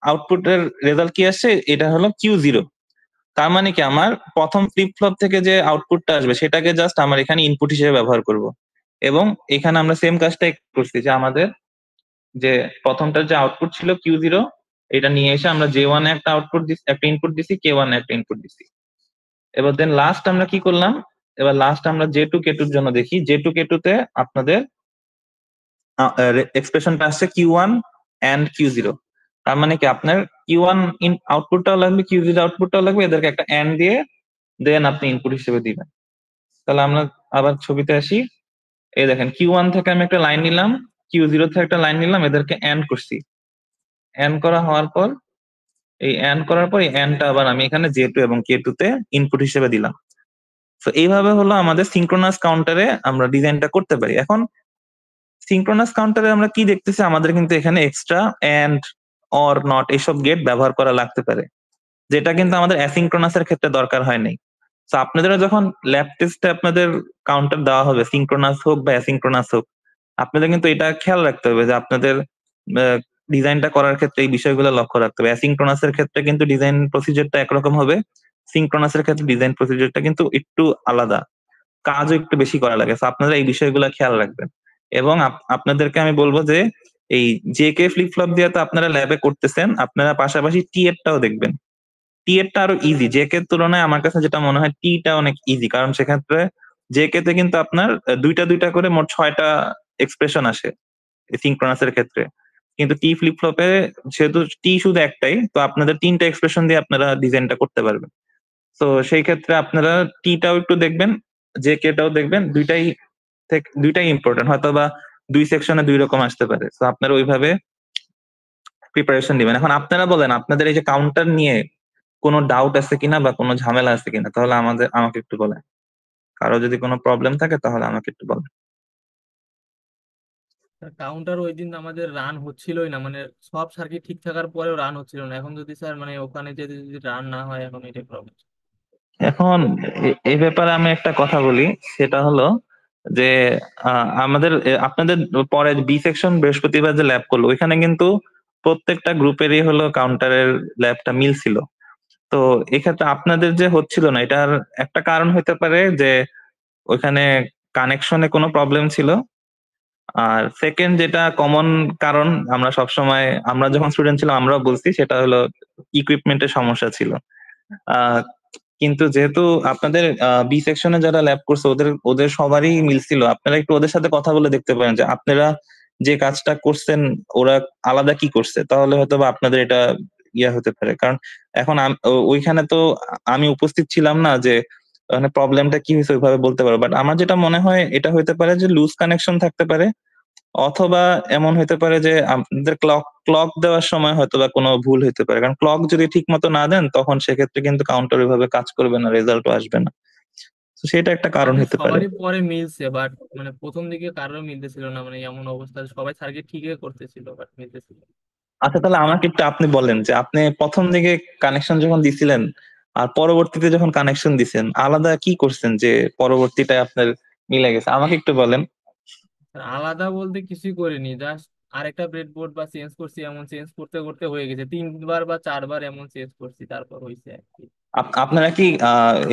আউটপুটের রেজাল্ট কি আসছে, এটা হলো Q0। তার মানে কি আমার প্রথম ফ্লিপ ফ্লপ থেকে যে আউটপুটটা আসবে সেটাকে জাস্ট আমার এখানে ইনপুট হিসেবে ব্যবহার করব। এবং এখানে আমরা সেম কাজটাই করছি, যে আমাদের যে প্রথমটার যে আউটপুট ছিল Q0, এটা নিয়ে এসে আমরা J1 এ একটা আউটপুট দিছি, একটা ইনপুট দিছি, K1 এ একটা ইনপুট দিছি। এবার দেন লাস্ট আমরা কি করলাম, এবার লাস্ট আমরা J2 K2 এর জন্য দেখি। J2 K2 তে আপনাদের এক্সপ্রেশনটা আসছে Q1 and Q0। তার মানে কি আপনার Q1 ইন আউটপুটটাও লাগবে, Q0 আউটপুটটাও লাগবে, এদেরকে একটা এন্ড দিয়ে দেন আপনি ইনপুট হিসেবে দিবেন। তাহলে আমরা আবার ছবিতে আসি। এই দেখেন Q1 থেকে আমি একটা লাইন নিলাম, Q0 থেকে একটা লাইন নিলাম, এদেরকে এন্ড করছি। এন্ড করা হওয়ার পর এই এন্ডটা আবার আমি এখানে J2 এবং K2 তে ইনপুট হিসেবে দিলাম। তো এইভাবে হলো আমাদের সিঙ্ক্রোনাস কাউন্টারে আমরা ডিজাইনটা করতে পারি। এখন সিঙ্ক্রোনাস কাউন্টারে আমরা কি দেখতেছি, আমাদের কিন্তু এখানে এক্সট্রা এন্ড, অর, নট এইসব গেট ব্যবহার করা লাগতে পারে, যেটা কিন্তু আমাদের অ্যাসিঙ্ক্রোনাস এর ক্ষেত্রে দরকার হয় নাই। তো আপনাদের যখন ল্যাব টেস্টে আপনাদের কাউন্টার দেওয়া হবে, সিঙ্ক্রোনাস হোক বা অ্যাসিঙ্ক্রোনাস হোক, আপনাদের কিন্তু এটা খেয়াল রাখতে হবে যে আপনাদের ডিজাইনটা করার ক্ষেত্রে এই বিষয়গুলো লক্ষ্য রাখতে হবে। অ্যাসিঙ্ক্রোনাস এর ক্ষেত্রে কিন্তু ডিজাইন প্রসিজারটা একরকম হবে, সিঙ্ক্রোনাস এর ক্ষেত্রে ডিজাইন প্রসিজারটা কিন্তু একটু আলাদা, কাজও একটু বেশি করা লাগে। তো আপনারা এই বিষয়গুলো খেয়াল রাখবেন। এবং আপনাদেরকে আমি বলবো যে এই জে কে ফ্লিপ ফ্লপ দিয়ে তো আপনারা ল্যাবে করতেছেন, আপনারা পাশাপাশি টি এরটাও দেখবেন। টি এরটা আরো ইজি, জে কে তুলনায় আমার কাছে যেটা মনে হয় টি টা অনেক ইজি, কারণ সেক্ষেত্রে জে কে তে কিন্তু আপনার দুইটা দুইটা করে মোট 6টা এক্সপ্রেশন আসে সিঙ্ক্রোনাস এর ক্ষেত্রে। কিন্তু টি ফ্লিপ ফ্লপে যেহেতু টি শুধু একটাই, তো আপনাদের 3টা এক্সপ্রেশন দিয়ে আপনারা ডিজাইনটা করতে পারবেন। তো সেই ক্ষেত্রে আপনারা টি টাও একটু দেখবেন, জে কে টাও দেখবেন। দুইটাই ইম্পর্টেন্ট, হয়তো বা দুই সেকশনে দুই রকম আসতে পারে। তো আপনারা ওইভাবে প্রিপারেশন দিবেন। এখন আপনারা বলেন আপনাদের এই যে কাউন্টার নিয়ে কোনো ডাউট আছে কিনা বা কোনো ঝামেলা আছে কিনা, তাহলে আমাকে একটু বলেন। কারো যদি কোনো প্রবলেম থাকে তাহলে আমাকে একটু বলেন। কাউন্টার ওই দিন আমাদের রান হচ্ছিলই না, মানে সব সার্কিট ঠিক থাকার পরেও রান হচ্ছিল না। এখন যদি স্যার মানে ওখানে যদি রান না হয়, এখন এটাই প্রবলেম। এখন এই ব্যাপারে আমি একটা কথা বলি, সেটা হলো যে আপনাদের পরে বি সেকশন বৃহস্পতিবার যে ল্যাব করলো, ওইখানে কিন্তু প্রত্যেকটা গ্রুপেরই হলো কাউন্টারের ল্যাবটা মিল ছিল। তো এক্ষেত্রে আপনাদের যে হচ্ছিল না, এটার একটা কারণ হতে পারে যে ওইখানে কানেকশনে কোনো প্রবলেম ছিল। আর সেকেন্ড যেটা কমন কারণ, আমরা যখন স্টুডেন্ট ছিলাম আমরাও বলছি, সেটা হলো ইকুইপমেন্টের সমস্যা ছিল। আহ কিন্তু যেহেতু আপনাদের বি সেকশনে যারা ল্যাব করছে ওদের ওদের সবারই মিলছিল, আপনারা একটু ওদের সাথে কথা বলে দেখতে পারেন যে আপনারা যে কাজটা করছেন ওরা আলাদা কি করছে, তাহলে হয়তো বা আপনাদের এটা হতে পারে। কারণ এখন ওইখানে তো আমি উপস্থিত ছিলাম না যে মানে প্রবলেমটা কি হয়েছে ওইভাবে বলতে পারবো, বাট আমার যেটা মনে হয় এটা হতে পারে যে লুজ কানেকশন থাকতে পারে, অথবা এমন হতে পারে যে আপনাদের ক্লক ক্লক দেওয়ার সময় হয়তো বা কোনো ভুল হতে পারে। কারণ ক্লক যদি ঠিক মতো না দেন তখন সেক্ষেত্রে কিন্তু কাউন্টার ওইভাবে কাজ করবে না, রেজাল্টও আসবে না। তো সেটা একটা কারণ আমাদের হতে পারে। সবারই পরে মিলছে, বাট মানে প্রথম দিকে কারোর মিলতেছিল না, মানে এমন অবস্থা সবাই সার্কিট ঠিকই করতেছিল বাট মিলতেছিল না। আচ্ছা, তাহলে আমাকে একটু আপনি বলেন যে আপনি প্রথম দিকে কানেকশন যখন দিছিলেন আর পরবর্তীতে যখন কানেকশন দিছেন আলাদা কি করছেন যে পরবর্তীটায় আপনার মিলে গেছে, আমাকে একটু বলেন। আর আলাদা বলতে কিছুই করিনি, জাস্ট আরেকটা ব্রেডবোর্ড বা চেঞ্জ করছি, এমন চেঞ্জ করতে করতে হয়ে গেছে 3 বার বা 4 বার এমন চেঞ্জ করছি, তারপর হয়েছে আর কি। আপনারা কি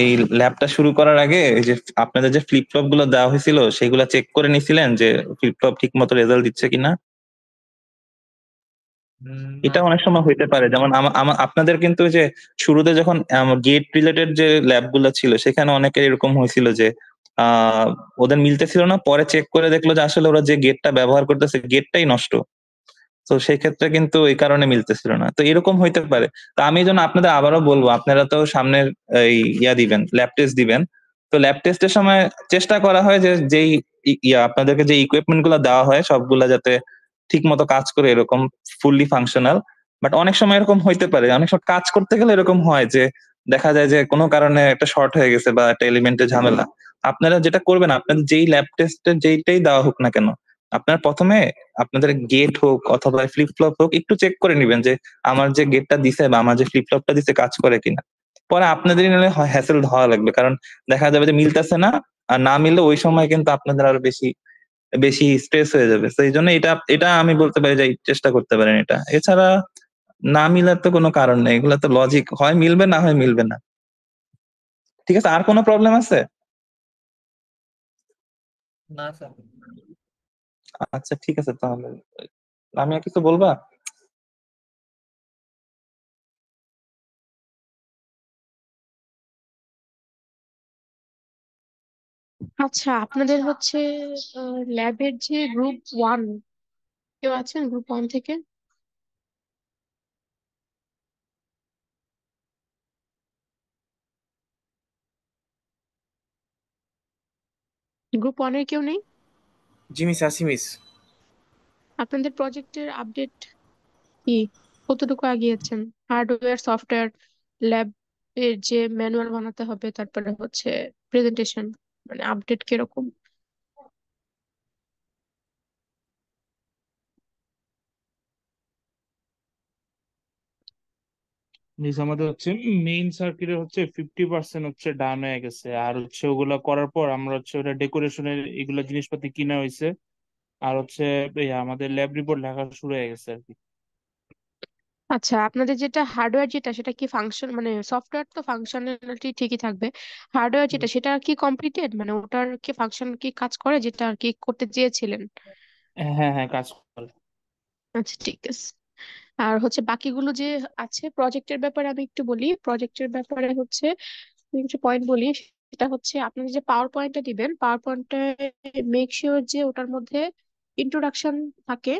এই ল্যাবটা শুরু করার আগে এই যে আপনাদের যে ফ্লিপ ফ্লপ গুলো দেওয়া হয়েছিল সেগুলা চেক করে নিছিলেন যে ফ্লিপ ফ্লপ ঠিক মতো রেজাল্ট দিচ্ছে কিনা? না এটা অনেক স্যার। সময় হইতে পারে, যেমন আপনাদের কিন্তু ওই যে শুরুতে যখন গেট রিলেটেড যে ল্যাব গুলো ছিল সেখানে অনেকের এরকম হয়েছিল যে আহ ওদের মিলতেছিল না, পরে চেক করে দেখলো যে আসলে ওরা যে গেটটা ব্যবহার করতেছে গেটটাই নষ্ট। তো সেই ক্ষেত্রে কিন্তু এই কারণে মিলতেছিল না, তো এরকম হইতে পারে। তো আমি এই জন্য আপনাদের আবারও বলবো, আপনারা তো সামনের এই দিবেন, ল্যাব টেস্ট দিবেন। তো ল্যাব টেস্টের সময় চেষ্টা করা হয় যে যেই আপনাদেরকে যে ইকুইপমেন্ট গুলো দেওয়া হয় সবগুলা যাতে ঠিক মতো কাজ করে, এরকম ফুললি ফাংশনাল। বাট অনেক সময় এরকম হইতে পারে, অনেক সময় কাজ করতে গেলে এরকম হয় যে দেখা যায় যে কোনো কারণে একটা শর্ট হয়ে গেছে বা একটা এলিমেন্টের ঝামেলা। আপনারা যেটা করবেন, আপনাদের যেই ল্যাব টেস্টের যেইটাই দেওয়া হোক না কেন, আপনারা প্রথমে আপনাদের গেট হোক অথবা ফ্লিপ ফ্লপ হোক একটু চেক করে নিবেন যে আমার যে গেটটা দিছে বা আমার যে ফ্লিপ ফ্লপটা দিছে কাজ করে কিনা। পরে আপনাদেরই নিলে হ্যাসেল হওয়া লাগবে, কারণ দেখা যাবে যে মিলতেছে না, আর না মিললে ওই সময় কিন্তু আপনাদের আরো বেশি বেশি স্ট্রেস হয়ে যাবে। তো এই জন্য এটা এটা আমি বলতে পারি যে চেষ্টা করতে পারেন এটা। এছাড়া না মিলার তো কোনো কারণ নেই, এগুলো তো লজিক, হয় মিলবে না হয় মিলবে না। ঠিক আছে, আর কোনো প্রবলেম আছে? না স্যার। আচ্ছা ঠিক আছে তাহলে, আমি আর কিছু বলবা? আচ্ছা, আপনাদের হচ্ছে ল্যাবের যে গ্রুপ ওয়ান, কেউ আছেন গ্রুপ ওয়ান থেকে? গ্রুপ ওয়ানের কেউ নেই? জি মিস, আসি মিস। আপনাদের প্রজেক্টের আপডেট কি, কতটুকু আগিয়েছেন? হার্ডওয়্যার, সফটওয়্যার, ল্যাব এর যে ম্যানুয়াল বানাতে হবে, তারপরে হচ্ছে প্রেজেন্টেশন, মানে আপডেট কিরকম? মিস আমাদের হচ্ছে মেইন সার্কিটের হচ্ছে 50% হচ্ছে ডান হয়ে গেছে, আর হচ্ছে ওগুলা করার পর আমরা হচ্ছে ওটা ডেকোরেশনের এগুলা জিনিসপাতি কিনা হয়েছে। আর হচ্ছে আমাদের ল্যাব রিপোর্ট লেখা শুরু হয়ে গেছে আর কি। আচ্ছা, আপনাদের যেটা হার্ডওয়্যার যেটা, সেটা কি ফাংশন, মানে সফটওয়্যার তো ফাংশনালিটি ঠিকই থাকবে, হার্ডওয়্যার যেটা সেটা কি কমপ্লিটেড, মানে ওটার কি ফাংশন কি কাজ করে যেটা আর কি করতে চেয়েছিলেন? হ্যাঁ হ্যাঁ, কাজ করে। আচ্ছা ঠিক আছে। আর হচ্ছে বাকিগুলো যে আছে প্রজেক্টের ব্যাপারে আমি একটু বলি। প্রজেক্টের ব্যাপারে হচ্ছে আমি কিছু পয়েন্ট বলি। সেটা হচ্ছে আপনি যে পাওয়ার পয়েন্টটা দিবেন, পাওয়ার পয়েন্টটা মেক শিওর যে ওটার মধ্যে ইন্ট্রোডাকশন থাকে।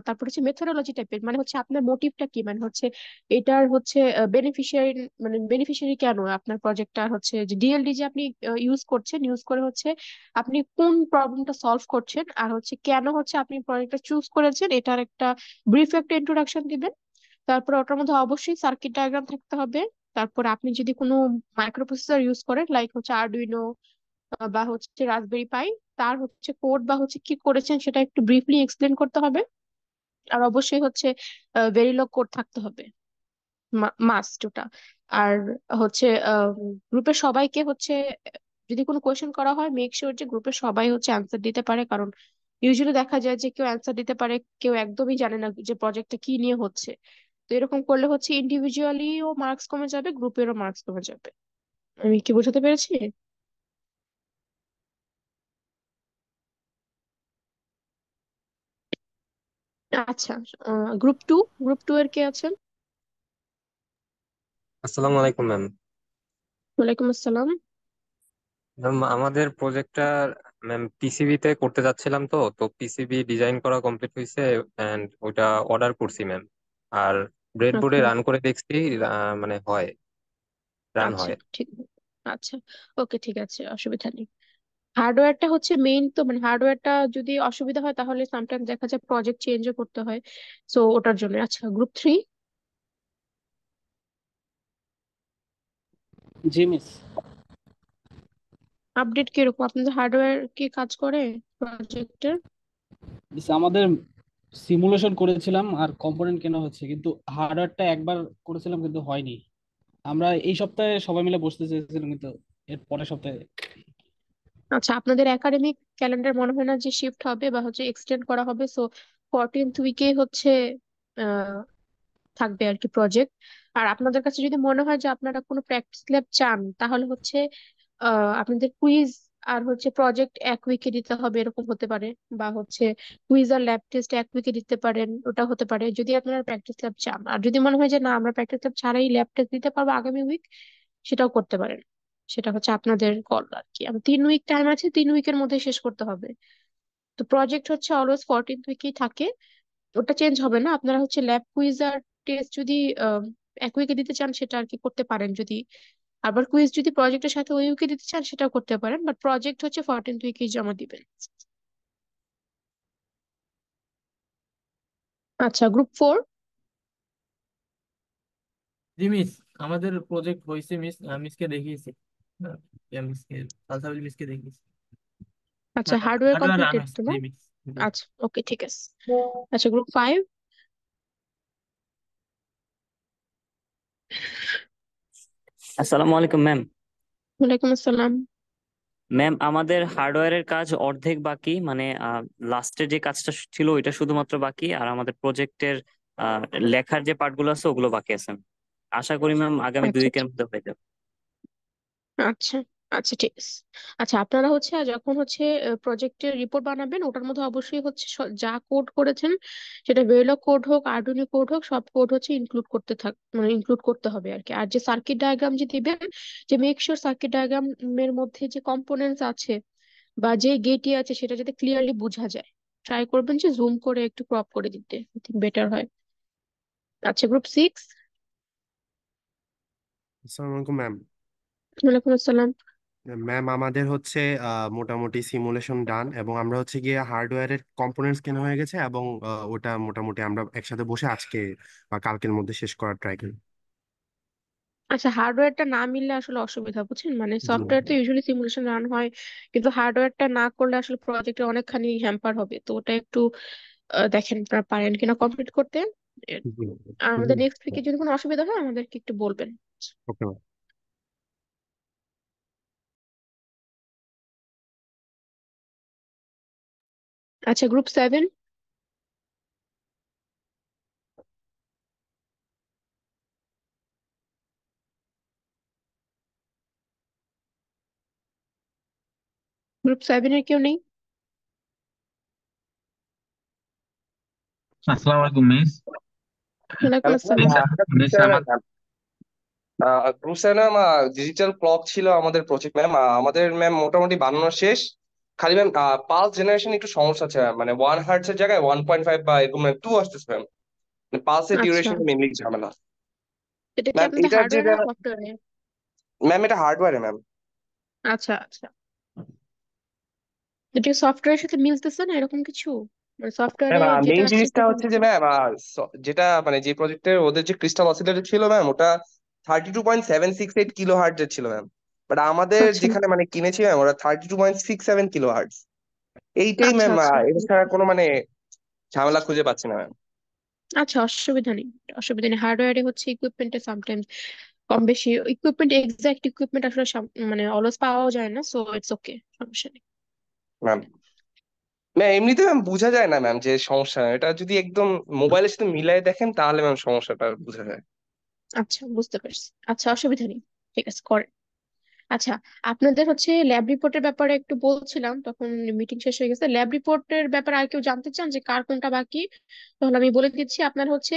তারপর হচ্ছে মেথোডোলজি টাইপের, মানে হচ্ছে আপনার মোটিভটা কি, মানে হচ্ছে এটার হচ্ছে বেনিফিশিয়ারি, মানে বেনিফিশিয়ারি কেন আপনার প্রজেক্টটা হচ্ছে, যে ডিএলডি যে আপনি ইউজ করছেন, ইউজ করে হচ্ছে আপনি কোন প্রবলেমটা সলভ করছেন, আর হচ্ছে কেন হচ্ছে আপনি প্রজেক্টটা চুজ করেছেন, এটার একটা ব্রিফ একটা ইন্ট্রোডাকশন দিবেন। তারপর ওটার মধ্যে অবশ্যই সার্কিট ডায়াগ্রাম থাকতে হবে। তারপর আপনি যদি কোনো মাইক্রোপ্রসেসর ইউজ করেন, লাইক হচ্ছে আরডুইনো বা হচ্ছে রাসবেরি পাই, তার হচ্ছে কোড বা হচ্ছে কি করেছেন সেটা একটু ব্রিফলি এক্সপ্লেন করতে হবে। আর অবশ্যই হচ্ছে ভেরিলগ কোড থাকতে হবে, মাস্ট ওটা। আর হচ্ছে গ্রুপের সবাইকে হচ্ছে যদি কোনো কোয়েশ্চেন করা হয়, মেক শিওর যে গ্রুপের সবাই হচ্ছে অ্যান্সার দিতে পারে, কারণ ইউজুয়ালি দেখা যায় যে কেউ অ্যান্সার দিতে পারে, কেউ একদমই জানে না যে প্রজেক্টটা কি নিয়ে হচ্ছে। তো এরকম করলে হচ্ছে ইন্ডিভিজুয়ালিও মার্কস কমে যাবে, গ্রুপেরও মার্কস কমে যাবে। আমি কি বোঝাতে পেরেছি? আচ্ছা, গ্রুপ টু এর কে আছেন? আসসালামু আলাইকুম ম্যাম। ওয়ালাইকুম আসসালাম। ম্যাম আমাদের প্রজেক্টটা ম্যাম পিসিবি তে করতে যাচ্ছিলাম, তো তো পিসিবি ডিজাইন করা কমপ্লিট হয়েছে এন্ড ওটা অর্ডার করছি ম্যাম। আর ব্রেডবোর্ডে আচ্ছা রান করে দেখছি, মানে রান আচ্ছা হয়। ঠিক আচ্ছা, ওকে ঠিক আছে, অসুবিধা নেই। হার্ডওয়্যারটা হচ্ছে মেইন, তো মানে হার্ডওয়্যারটা যদি অসুবিধা হয় তাহলে সামটাইম দেখা যায় প্রজেক্ট চেঞ্জও করতে হয়। সো ওটার জন্য। আচ্ছা, গ্রুপ 3 জি মিস। আপডেট কিরকম? আপনাদের হার্ডওয়্যার কি কাজ করে প্রজেক্টের? মিস আমাদের সিমুলেশন করেছিলাম আর কম্পোনেন্ট কেনা হচ্ছে, কিন্তু হার্ডওয়্যারটা একবার করেছিলাম কিন্তু হয়নি। আমরা এই সপ্তাহে সবাই মিলে বসতে চেয়েছিলাম, কিন্তু এর পরের সপ্তাহে। আচ্ছা, আপনাদের একাডেমিক ক্যালেন্ডার মনে হয় না যে শিফট হবে বা হচ্ছে এক্সটেন্ড করা হবে, সো 14th উইকে হচ্ছে আহ থাকবে আর কি প্রজেক্ট। আর আপনাদের কাছে যদি মনে হয় যে আপনারা কোনো প্র্যাকটিস ল্যাব চান, তাহলে হচ্ছে আপনাদের কুইজ আর হচ্ছে প্রজেক্ট এক উইকে দিতে হবে, এরকম হতে পারে। বা হচ্ছে কুইজ আর ল্যাব টেস্ট এক উইকে দিতে পারেন, ওটা হতে পারে যদি আপনারা প্র্যাকটিস ল্যাব চান। আর যদি মনে হয় যে না, আমরা প্র্যাকটিস ল্যাব ছাড়াই ল্যাব টেস্ট দিতে পারবো আগামী উইক, সেটাও করতে পারেন। সেটা হচ্ছে আপনাদের কল আর কি। আমার 3 উইক টাইম আছে, 3 উইকের মধ্যে শেষ করতে হবে। তো প্রজেক্ট হচ্ছে অলওয়েজ 14th উইকেই থাকে, ওটা চেঞ্জ হবে না। আপনারা হচ্ছে ল্যাব কুইজ আর টেস্ট যদি আহ, এক উইকে দিতে চান সেটা আর কি করতে পারেন। যদি আবার কুইজ যদি প্রজেক্টের সাথে ওই উইকে দিতে চান সেটাও করতে পারেন, বাট প্রজেক্ট হচ্ছে 14th উইকেই জমা দিবেন। আচ্ছা, গ্রুপ 4। জি মিস, আমাদের প্রজেক্ট হয়েছে মিস, মিসকে দেখিয়েছি। মিসকে, সালসাবিল মিসকে দেখিয়েছি। আচ্ছা, হার্ডওয়্যার হার্ডওয়্যার রান কমপ্লিটেড হয়েছে, তো না? জি মিস। জি। আচ্ছা, ওকে ঠিক আছে। আচ্ছা, গ্রুপ 5। আসসালামু আলাইকুম ম্যাম। ওয়ালাইকুম আসসালাম। ম্যাম আমাদের হার্ডওয়্যারের কাজ অর্ধেক বাকি, মানে লাস্টের যে কাজটা ছিল ওইটা শুধুমাত্র বাকি, আর আমাদের প্রজেক্টের লেখার যে পার্টগুলো আছে ওগুলো বাকি আছে। আশা করি ম্যাম আগামী দুই আচ্ছা উইকের মধ্যে হয়ে যাবে। আচ্ছা আচ্ছা ঠিক আছে। আচ্ছা, আপনারা হচ্ছে যখন হচ্ছে প্রজেক্টের রিপোর্ট বানাবেন, ওটার মধ্যে অবশ্যই হচ্ছে যা কোড করেছেন, সেটা ভেরিলগ কোড হোক আরডুইনো কোড হোক, সব কোড হচ্ছে ইনক্লুড করতে হবে আর কি। আর যে সার্কিট ডায়াগ্রাম যে দিবেন, যে মেক শিওর সার্কিট ডায়াগ্রামের মধ্যে যে কম্পোনেন্টস আছে বা যে গেটই আছে সেটা যাতে ক্লিয়ারলি বোঝা যায়। ট্রাই করবেন যে জুম করে একটু ক্রপ করে দিতে, বেটার হয়। আচ্ছা, গ্রুপ 6। আসসালামু আলাইকুম ম্যাম। ওয়ালাইকুম আসসালাম। ম্যাম আমাদের হচ্ছে মোটামুটি সিমুলেশন ডান, এবং আমরা হচ্ছে গিয়ে হার্ডওয়্যারের কম্পোনেন্টস কেনা হয়ে গেছে, এবং ওটা মোটামুটি আমরা একসাথে বসে আজকে বা কালকের মধ্যে শেষ করার ট্রাই করি। আচ্ছা, হার্ডওয়্যারটা না মিললে আসলে অসুবিধা, বুঝছেন? মানে জি। সফটওয়্যার তো ইউজুয়ালি সিমুলেশন রান হয়, কিন্তু হার্ডওয়্যারটা না করলে আসলে প্রজেক্টে অনেকখানি হ্যাম্পার হবে। তো ওটা একটু দেখেন আপনারা পারেন কিনা কমপ্লিট করতে। জি। আর জি। আমাদের নেক্সট উইকে যদি কোনো অসুবিধা হয় আমাদেরকে একটু বলবেন। ওকে। আচ্ছা, গ্রুপ 7। গ্রুপ 7 এর কেউ নেই? আসসালামু আলাইকুম মিস। ওয়ালাইকুম আসসালাম। মিস আমার group seven ma'am, digital clock ছিল আমাদের প্রজেক্ট ম্যাম। আমাদের ম্যাম মোটামুটি বানানো শেষ। খালি ম্যাম পালস জেনারেশন একটু সমস্যা আছে, মানে 1 হার্টস এর জায়গায় 1.5 বা এরকম 2 আসতেছে ম্যাম। পালসের আচ্ছা, ডিউরেশন মেনলি ঝামেলা। এটা কি ম্যাম আপনাদের এটার হার্ডওয়্যার যেটা, না সফটওয়্যারে? ম্যাম এটা হার্ডওয়্যারে ম্যাম। আচ্ছা আচ্ছা, এটা সফটওয়্যারের সাথে মিলতেছে না এরকম কিছু? মানে সফটওয়্যারে ম্যাম যেটা মেইন আসছে জিনিসটা হচ্ছে যে ম্যাম যেটা মানে যে প্রজেক্টের ওদের যে ক্রিস্টাল অসিলেটর ছিল ম্যাম, ওটা 32.768 কিলো হার্টজের ছিল ম্যাম। বাট আমাদের আচ্ছা যেখানে মানে কিনেছি ম্যাম, ওরা 32.67 কিলো হার্টজ। এইটাই আচ্ছা ম্যাম, আচ্ছা এটা ছাড়া কোনো মানে ঝামেলা খুঁজে পাচ্ছি না ম্যাম। আচ্ছা, অসুবিধা নেই, অসুবিধা নেই। হার্ডওয়্যারে হচ্ছে ইকুইপমেন্টে সামটাইমস কম বেশি, ইকুইপমেন্ট এক্সাক্ট ইকুইপমেন্ট আসলে মানে অলওয়েজ পাওয়াও যায় না, সো ইটস ওকে, সমস্যা নেই। ম্যাম ম্যাম এমনিতে ম্যাম বোঝা যায় না ম্যাম যে সমস্যা, এটা যদি একদম মোবাইলের সাথে মিলাই দেখেন তাহলে ম্যাম সমস্যাটা বোঝা যায়। আচ্ছা বুঝতে পারছি, আচ্ছা অসুবিধা নেই, ঠিক আছে করেন। আচ্ছা, আপনাদের হচ্ছে ল্যাব রিপোর্টের ব্যাপারে একটু বলছিলাম, তখন মিটিং শেষ হয়ে গেছে। ল্যাব রিপোর্টের ব্যাপারে আর কেউ জানতে চান যে কার কোনটা বাকি? তাহলে আমি বলে দিচ্ছি, আপনার হচ্ছে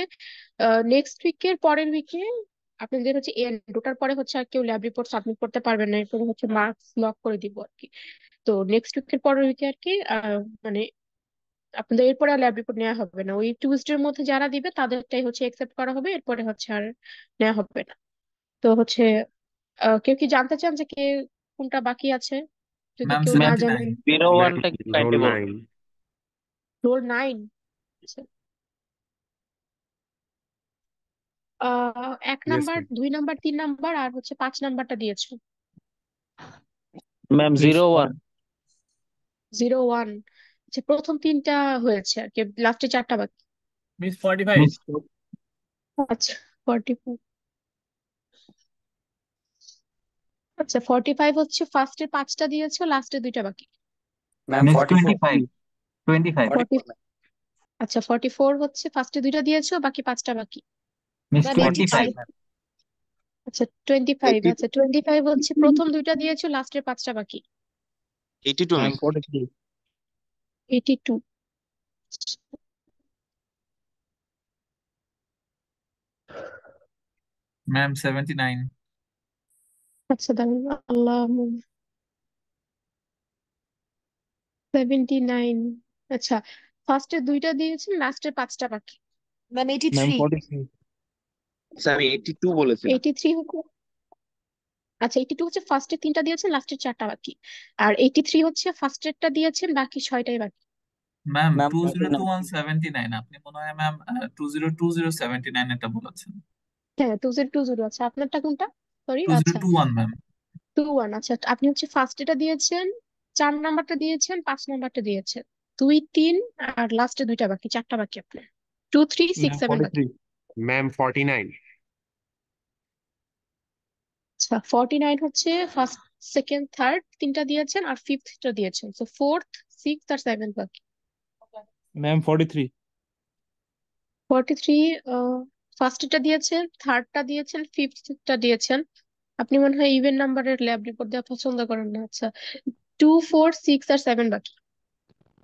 নেক্সট উইকের পরের উইকে আপনাদের হচ্ছে এন্ড, ওটার পরে হচ্ছে আর কেউ ল্যাব রিপোর্ট সাবমিট করতে পারবেন না, এরপরে হচ্ছে মার্কস লক করে দিব আর কি। তো নেক্সট উইকের পরের উইকে আর কি মানে আপনাদের এরপরে আর ল্যাব রিপোর্ট নেওয়া হবে না, ওই টিউসডের মধ্যে যারা দিবে তাদেরটাই হচ্ছে একসেপ্ট করা হবে, এরপরে হচ্ছে আর নেওয়া হবে না। তো হচ্ছে কেউ কি জানতে চান যে কে কোনটা বাকি আছে? যদি ম্যাম কেউ না ম্যাম 79। জানেন। 01টা কি রোল কাইন্ডলি বলবেন? 9। রোল 9। এক yes number, ma'am. 2 number, 3 number আর হচ্ছে 5 নাম্বারটা দিয়েছো। Ma'am miss 01। 01। আচ্ছা, প্রথম 3টা হয়েছে আর কি, লাস্টে 4টা বাকি। মিস 45। মিস আচ্ছা 44। আচ্ছা 45 হচ্ছে ফার্স্টে 5টা দিয়েছো, লাস্টে 2টা বাকি। Ma'am miss 44। 25। 25। 40। আচ্ছা 44 হচ্ছে ফার্স্টে 2টা দিয়েছো, বাকি 5টা বাকি। Miss ma'am 25। 85। আচ্ছা 25। 80 আচ্ছা 25 হচ্ছে প্রথম 2টা দিয়েছো, লাস্টের 5টা বাকি। 82 ম্যাম মিস। 43। 82। ম্যাম 79। আচ্ছা দাঁড়ান, আল্লাহ, 79। আচ্ছা, ফার্স্টে 2টা দিয়েছেন, লাস্টের 5টা বাকি। Ma'am ma'am 83। 43। আচ্ছা আমি 82 বলেছিলাম। 83 হচ্ছে, আচ্ছা 82 হচ্ছে ফার্স্টে 3টা দিয়েছেন, লাস্টের 4টা বাকি। আর 83 হচ্ছে ফার্স্টেরটা দিয়েছেন, বাকি 6টাই বাকি। ম্যাম ম্যাম 202179, আপনি মনে হয় ম্যাম 202079 এটা বলেছেন। হ্যাঁ 2020। আচ্ছা আপনারটা কোনটা? সরি, আচ্ছা 2021 ম্যাম। 21। আচ্ছা আপনি হচ্ছে ফার্স্টেটা দিয়েছেন, 4 নাম্বারটা দিয়েছেন, 5 নাম্বারটা দিয়েছেন, 2, 3 আর লাস্টে 2টা বাকি, 4টা বাকি আপনার। 2, 3, 6, ম্যাম 7 বাকি। 43। ম্যাম 49। আচ্ছা 49 হচ্ছে ফার্স্ট, সেকেন্ড, থার্ড 3টা দিয়েছেন আর ফিফথটা দিয়েছেন, তো ফোর্থ, সিক্স আর সেভেন্থ বাকি। ম্যাম 43। 43 ফার্স্টটা দিয়েছেন, থার্ডটা দিয়েছেন, ফিফথটা দিয়েছেন। আপনি মনে হয় ইভেন নাম্বারের ল্যাব রিপোর্ট দেওয়া পছন্দ করেন না। আচ্ছা 2, 4, 6 আর 7 বাকি।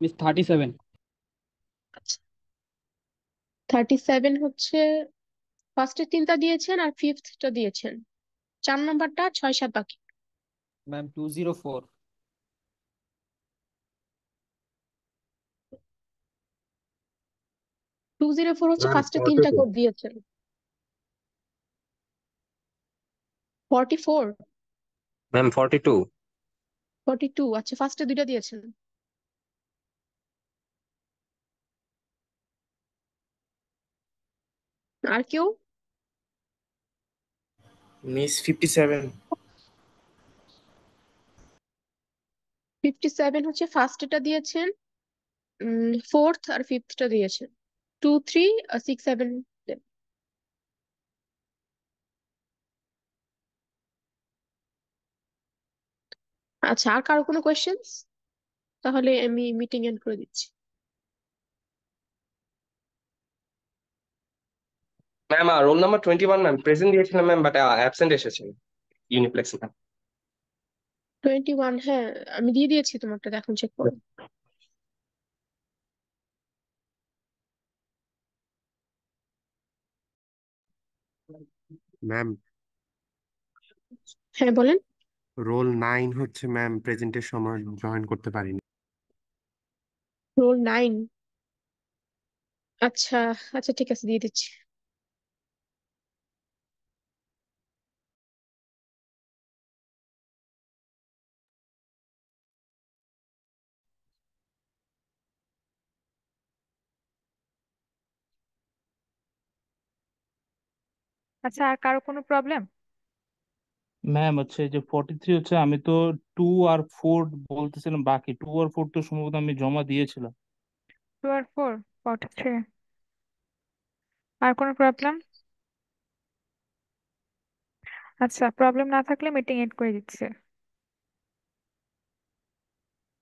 মিস 37। আচ্ছা 37 হচ্ছে ফার্স্টের 3টা দিয়েছেন আর ফিফথটা দিয়েছেন, 4 নাম্বারটা, 6, 7 বাকি। ম্যাম 204। 204 হচ্ছে ম্যাম ফার্স্টে 3টা 42। কোড দিয়েছেন। 44। ম্যাম 42। 42। আচ্ছা ফার্স্টে 2টা দিয়েছেন। আর কেউ? মিস 57। 57 হচ্ছে ফার্স্টটা দিয়েছেন, ফোর্থ আর ফিফথটা দিয়েছেন, 2, 3, 6, 7। আচ্ছা আর কারো কোনো কোয়েশ্চেন্স? তাহলে আমি মিটিং এন্ড করে দিচ্ছি। Ma'am roll number 21 ma'am present দিয়েছিলাম ম্যাম, বাট অ্যাবসেন্ট এসেছে ইউনিপ্লেক্স ম্যাম। 21, হ্যাঁ আমি দিয়ে দিয়েছি তোমারটা, এখন চেক করো। ম্যাম হ্যাঁ বলেন। রোল 9 হচ্ছে ম্যাম প্রেজেন্টের সময় জয়েন করতে পারিনি। রোল 9। আচ্ছা, আচ্ছা ঠিক আছে, দিয়ে দিচ্ছি। আচ্ছা, আর কারো কোনো প্রবলেম? ম্যাম হচ্ছে যে 43 হচ্ছে, আমি তো 2 আর 4 বলতেছিলাম, বাকি 2 আর 4 তো সম্ভবত আমি জমা দিয়েছিলাম। 2 আর 4, 43। আর কোনো প্রবলেম? আচ্ছা, প্রবলেম না থাকলে মিটিং এন্ড করে দিচ্ছে।